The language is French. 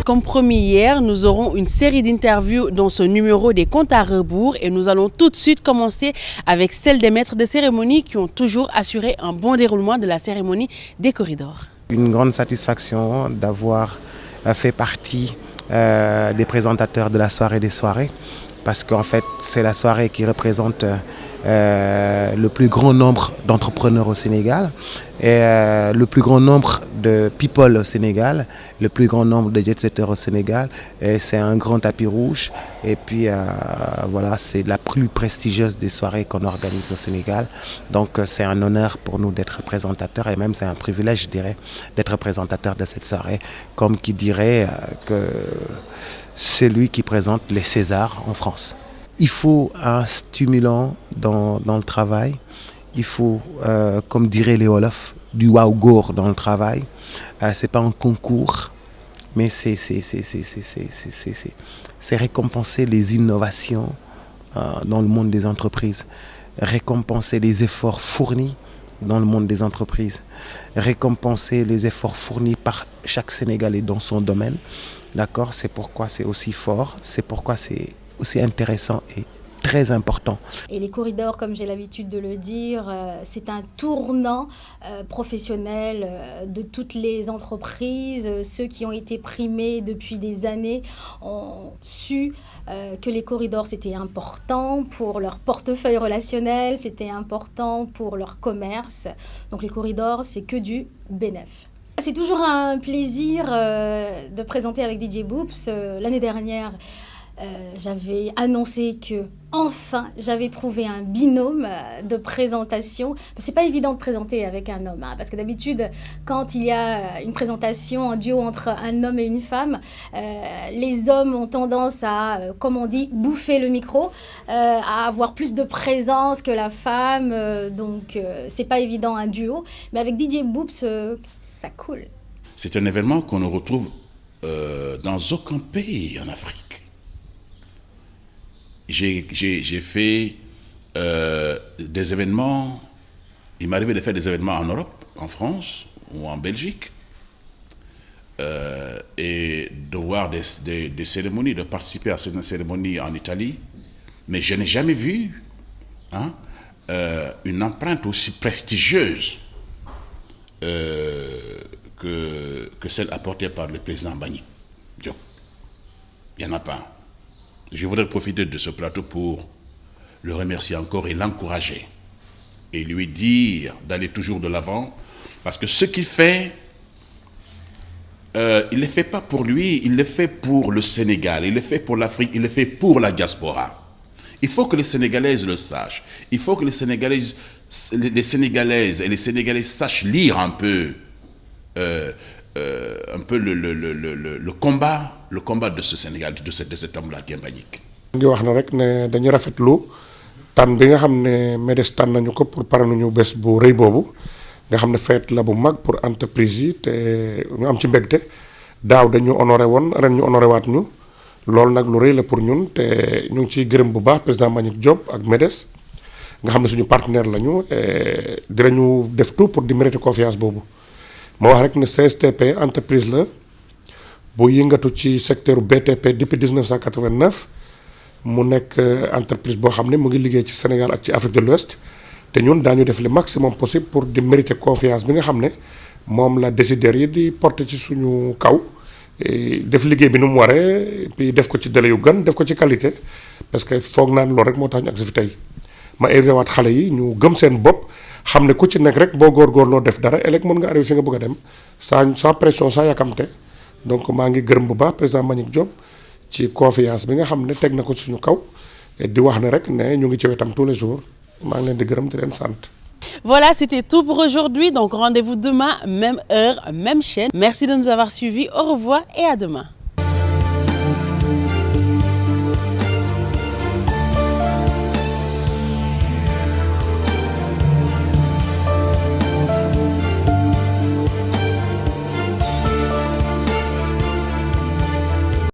Comme promis hier, nous aurons une série d'interviews dans ce numéro des comptes à rebours et nous allons tout de suite commencer avec celle des maîtres de cérémonie qui ont toujours assuré un bon déroulement de la cérémonie des corridors. Une grande satisfaction d'avoir fait partie des présentateurs de la soirée des soirées parce qu'en fait c'est la soirée qui représente le plus grand nombre d'entrepreneurs au Sénégal et le plus grand nombre de people au Sénégal, le plus grand nombre de jet-setters au Sénégal. Et c'est un grand tapis rouge et puis voilà, c'est la plus prestigieuse des soirées qu'on organise au Sénégal. Donc c'est un honneur pour nous d'être présentateur et même c'est un privilège, je dirais, d'être présentateur de cette soirée, comme qui dirait que c'est lui qui présente les Césars en France. Il faut un stimulant dans le travail. Il faut, comme dirait les Wolof, du waouh-gour dans le travail. C'est pas un concours, mais c'est récompenser les innovations dans le monde des entreprises, récompenser les efforts fournis dans le monde des entreprises, récompenser les efforts fournis par chaque Sénégalais dans son domaine. D'accord, c'est pourquoi c'est aussi fort, c'est pourquoi c'est aussi intéressant et très important. Et les corridors, comme j'ai l'habitude de le dire, c'est un tournant professionnel de toutes les entreprises. Ceux qui ont été primés depuis des années ont su que les corridors, c'était important pour leur portefeuille relationnel, c'était important pour leur commerce. Donc les corridors, c'est que du bénéf. C'est toujours un plaisir de présenter avec DJ Boops. L'année dernière, j'avais annoncé que enfin j'avais trouvé un binôme de présentation. C'est pas évident de présenter avec un homme, parce que d'habitude quand il y a une présentation, un duo entre un homme et une femme, les hommes ont tendance à, comme on dit, bouffer le micro, à avoir plus de présence que la femme, donc c'est pas évident un duo. Mais avec DJ Boops, ça coule. C'est un événement qu'on ne retrouve dans aucun pays en Afrique. J'ai fait des événements, il m'arrivait de faire des événements en Europe, en France ou en Belgique, et de voir des cérémonies, de participer à certaines cérémonies en Italie, mais je n'ai jamais vu une empreinte aussi prestigieuse que celle apportée par le président Mbagnick Diop. Il n'y en a pas. Je voudrais profiter de ce plateau pour le remercier encore et l'encourager. Et lui dire d'aller toujours de l'avant. Parce que ce qu'il fait, il ne le fait pas pour lui, il le fait pour le Sénégal, il le fait pour l'Afrique, il le fait pour la diaspora. Il faut que les Sénégalaises le sachent. Il faut que les Sénégalaises et les Sénégalais sachent lire un peu le combat de ce Sénégal, de cet homme-là qui est Mbagnick. ngi wax na rek ne dañu rafetlu tànn bi nga xam ne MEDES tànn nañu ko pour pare nañu bés bu rëy boobu nga xam ne fête la bu mag pour entreprise yi te ñu am ci mbégte daaw dañu honoré woon ren ñu honoré waat ñu loolu nag lu rëy la pour ñun te ñu ngi ciy gërëm bu baax président Mbagnick Diop ak MEDES nga xam ne suñu partenaire lañu dinañu def tout pour di mériter confiance boobu. ma wax rek ne CSTP entreprise la bu yëngatu ci secteur BTP depuis 1989 mu nekk entreprise boo xam ne mu ngi liggéey ci Sénégal ak ci Afrique de l'Ouest te ñun daañu def le maximum possible pour di mériter confiance bi nga xam ne moom la décideurs yi di porter ci suñu kaw def liggéey bi nu mu waree puis def ko ci délai yu gën def ko ci qualité parce que foog naan loolu rek moo tax ñu agsi fi tey ma invité waat xale yi ñu gëm seen bopp xam ne ku ci nekk rek boo góorgóorloo def dara ëllëg mën nga arrivé fi nga bëgg a dem sans pression sans yàkkamte donc maa ngi gërëm bu baax président Mbagnick Diop ci confiance bi nga xam ne teg na ko suñu kaw di wax ne rek ne ñu ngi ci wetam tous les jours maa ngi leen di gërëm di leen sant. Voilà, c'était tout pour aujourd'hui. Donc rendez-vous demain, même heure, même chaîne. Merci de nous avoir suivis. Au revoir et à demain.